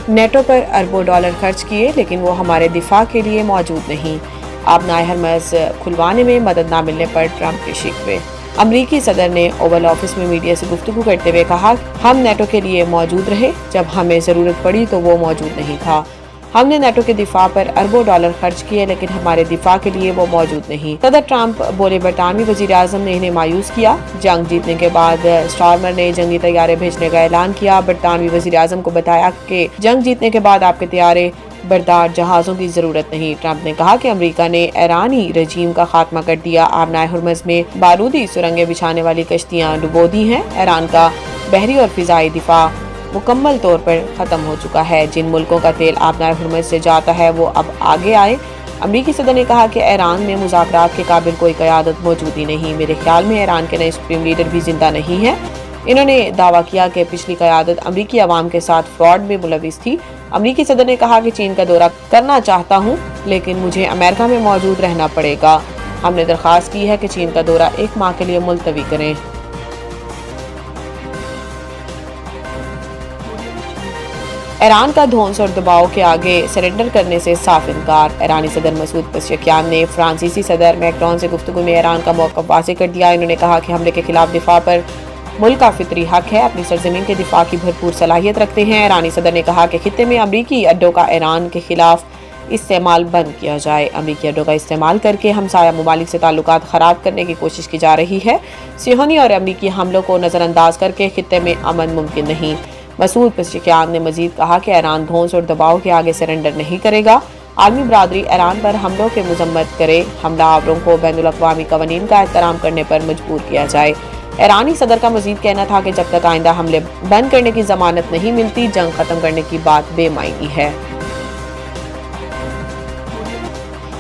NATO پر اربوں dollar خرچ کیے لیکن وہ ہمارے دفاع کے لیے موجود نہیں۔ آبنائے ہرمز کھلوانے میں مدد نہ ملنے پر ٹرمپ کے شکوے۔ امریکی صدر نے اوول آفس میں میڈیا سے گفتگو کرتے ہوئے کہا، ہم نیٹو کے لیے موجود رہے، جب ہمیں ضرورت پڑی تو وہ موجود نہیں تھا۔ ہم نے نیٹو کے دفاع پر اربوں ڈالر خرچ کیے لیکن ہمارے دفاع کے لیے وہ موجود نہیں۔ صدر ٹرمپ بولے، برطانوی وزیر اعظم نے انہیں مایوس کیا۔ جنگ جیتنے کے بعد سٹارمر نے جنگی طیارے بھیجنے کا اعلان کیا۔ برطانوی وزیر اعظم کو بتایا کہ جنگ جیتنے کے بعد آپ کے طیارے بردار جہازوں کی ضرورت نہیں۔ ٹرمپ نے کہا کہ امریکہ نے ایرانی رجیم کا خاتمہ کر دیا۔ آبنائے ہرمز میں بارودی سرنگیں بچھانے والی کشتیاں ڈبو دی ہیں۔ ایران کا بحری اور فضائی دفاع مکمل طور پر ختم ہو چکا ہے۔ جن ملکوں کا تیل آبنائے ہرمز سے جاتا ہے وہ اب آگے آئے۔ امریکی صدر نے کہا کہ ایران میں مذاکرات کے قابل کوئی قیادت موجود ہی نہیں۔ میرے خیال میں ایران کے نئے سپریم لیڈر بھی زندہ نہیں ہے۔ انہوں نے دعویٰ کیا کہ پچھلی قیادت امریکی عوام کے ساتھ فراڈ میں ملوث تھی۔ امریکی صدر نے کہا کہ چین کا دورہ کرنا چاہتا ہوں لیکن مجھے امریکہ میں موجود رہنا پڑے گا۔ ہم نے درخواست کی ہے کہ چین کا دورہ 1 ماہ کے لیے ملتوی کریں۔ ایران کا دھونس اور دباؤ کے آگے سرنڈر کرنے سے صاف انکار۔ ایرانی صدر مسعود پزشکیان نے فرانسیسی صدر میکرون سے گفتگو میں ایران کا موقف واضح کر دیا۔ انہوں نے کہا کہ حملے کے خلاف دفاع پر ملک کا فطری حق ہے، اپنی سرزمین کے دفاع کی بھرپور صلاحیت رکھتے ہیں۔ ایرانی صدر نے کہا کہ خطے میں امریکی اڈوں کا ایران کے خلاف استعمال بند کیا جائے۔ امریکی اڈوں کا استعمال کر کے ہمسایہ ممالک سے تعلقات خراب کرنے کی کوشش کی جا رہی ہے۔ صہیونی اور امریکی حملوں کو نظر انداز کر کے خطے میں امن ممکن نہیں۔ مسعود پزشکیان نے مزید کہا کہ ایران دھونس اور دباؤ کے آگے سرنڈر نہیں کرے گا۔ عالمی برادری ایران پر حملوں کے مذمت کرے، حملہ آوروں کو بین الاقوامی قوانین کا احترام کرنے پر مجبور کیا جائے۔ ایرانی صدر کا مزید کہنا تھا کہ جب تک آئندہ حملے بند کرنے کی ضمانت نہیں ملتی، جنگ ختم کرنے کی بات بے معنی ہے۔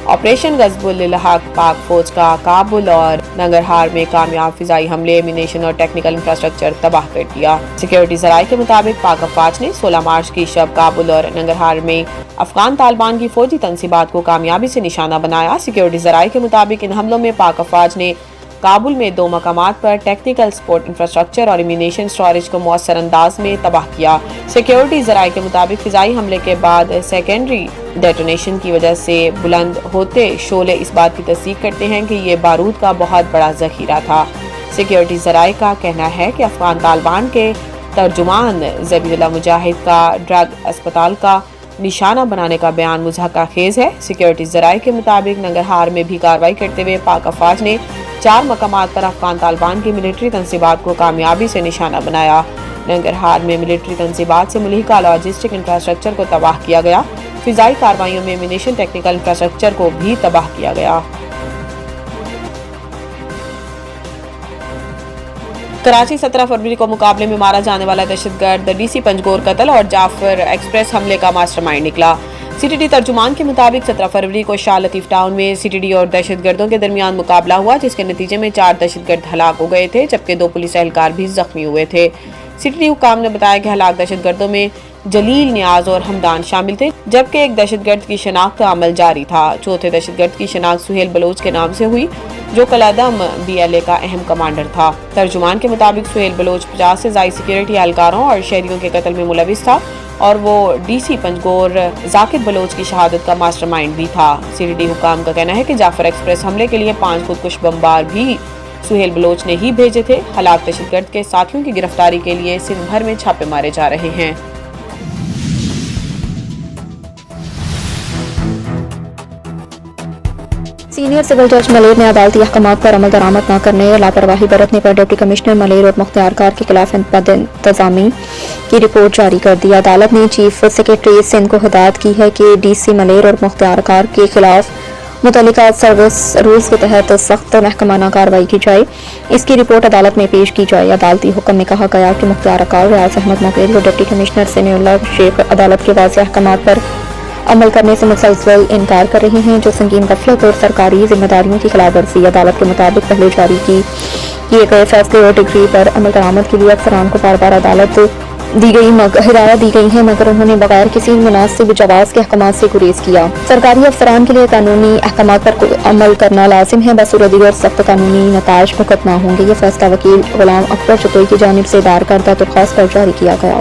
آپریشن غضب للحق پاک فوج کا کابل اور ننگرہار میں کامیاب فضائی حملے، امیونیشن اور ٹیکنیکل انفراسٹرکچر تباہ کر دیا۔ سیکیورٹی ذرائع کے مطابق پاک افواج نے 16 مارچ کی شب کابل اور ننگرہار میں افغان طالبان کی فوجی تنصیبات کو کامیابی سے نشانہ بنایا۔ سیکیورٹی ذرائع کے مطابق ان حملوں میں پاک افواج نے کابل میں 2 مقامات پر ٹیکنیکل سپورٹ انفراسٹرکچر اور امیونیشن سٹوریج کو مؤثر انداز میں تباہ کیا۔ سیکیورٹی ذرائع کے مطابق فضائی حملے کے بعد سیکنڈری ڈیٹونیشن کی وجہ سے بلند ہوتے شعلے اس بات کی تصدیق کرتے ہیں کہ یہ بارود کا بہت بڑا ذخیرہ تھا۔ سیکیورٹی ذرائع کا کہنا ہے کہ افغان طالبان کے ترجمان ذبیح اللہ مجاہد کا ڈرگ اسپتال کا نشانہ بنانے کا بیان مضحکہ خیز ہے۔ سیکیورٹی ذرائع کے مطابق ننگرہار میں بھی کارروائی کرتے ہوئے پاک افواج نے 4 مقامات پر افغان طالبان کی ملٹری تنصیبات کو کامیابی سے نشانہ بنایا۔ ننگرہار میں ملٹری تنصیبات سے ملحقہ لاجسٹک انفراسٹرکچر کو تباہ کیا گیا۔ فضائی کارروائیوں میں امیونیشن ٹیکنیکل انفراسٹرکچر کو بھی تباہ کیا گیا۔ کراچی 17 فروری کو مقابلے میں مارا جانے والا دہشت گرد ڈی سی پنجگور قتل اور جعفر ایکسپریس حملے کا ماسٹر مائنڈ نکلا۔ سی ٹی ڈی ترجمان کے مطابق 17 فروری کو شاہ لطیف ٹاؤن میں سی ٹی ڈی اور دہشت گردوں کے درمیان مقابلہ ہوا، جس کے نتیجے میں 4 دہشت گرد ہلاک ہو گئے تھے جبکہ 2 پولیس اہلکار بھی زخمی ہوئے تھے۔ سی ٹی ڈی حکام نے بتایا کہ ہلاک دہشت گردوں میں جلیل، نیاز اور حمدان شامل تھے جبکہ ایک دہشت گرد کی شناخت کا عمل جاری تھا۔ چوتھے دہشت گرد کی شناخت سہیل بلوچ کے نام سے ہوئی جو کالعدم بی ایل اے کا اہم کمانڈر تھا۔ ترجمان کے مطابق سہیل بلوچ 50 سے زائد سیکیورٹی اہلکاروں اور شہریوں کے قتل میں ملوث تھا اور وہ ڈی سی پنجگور ذاکر بلوچ کی شہادت کا ماسٹر مائنڈ بھی تھا۔ سی ٹی ڈی حکام کا کہنا ہے کہ جعفر ایکسپریس حملے کے لیے 5 خودکش بمبار بھی سہیل بلوچ نے ہی بھیجے تھے۔ ہلاک دہشت گرد کے ساتھیوں کی گرفتاری کے لیے سندھ بھر میں چھاپے مارے جا رہے ہیں۔ سینئر سول جج ملیر نے عدالتی احکامات پر عمل درآمد نہ کرنے یا لاپرواہی برتنے پر ڈپٹی کمشنر ملیر اور مختار کار کے خلاف بد انتظامی کی رپورٹ جاری کر دی۔ عدالت نے چیف سیکریٹری سندھ کو ہدایت کی ہے کہ ڈی سی ملیر اور مختار کار کے خلاف متعلقہ سروس رولز کے تحت سخت محکمانہ کارروائی کی جائے۔ اس کی رپورٹ عدالت میں پیش کی جائے۔ عدالتی حکم میں کہا گیا کہ مختار کار، ریاض احمد مغیر اور ڈپٹی کمشنر سمیع اللہ شیخ عدالت کے واضح احکامات پر عمل کرنے سے مسلسل انکار کر رہے ہیں جو سنگین غفلت اور سرکاری ذمہ داریوں کی خلاف ورزی۔ عدالت کے مطابق پہلے جاری کیے گئے فیصلے اور ڈگری پر عمل درآمد کے لیے افسران کو بار بار عدالت ہدایت دی گئی ہے مگر انہوں نے بغیر کسی مناسب جواز کے احکامات سے گریز کیا۔ سرکاری افسران کے لیے قانونی احکامات پر عمل کرنا لازم ہے، بصورت دیگر سخت قانونی نتائج مقدمہ ہوں گے۔ یہ فیصلہ وکیل غلام اکبر چتوئی کی جانب سے دائر کردہ درخواست پر جاری کیا گیا۔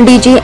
DG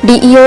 DEO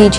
DG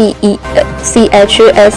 PECHS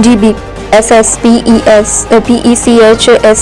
GBSS PECHS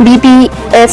BPS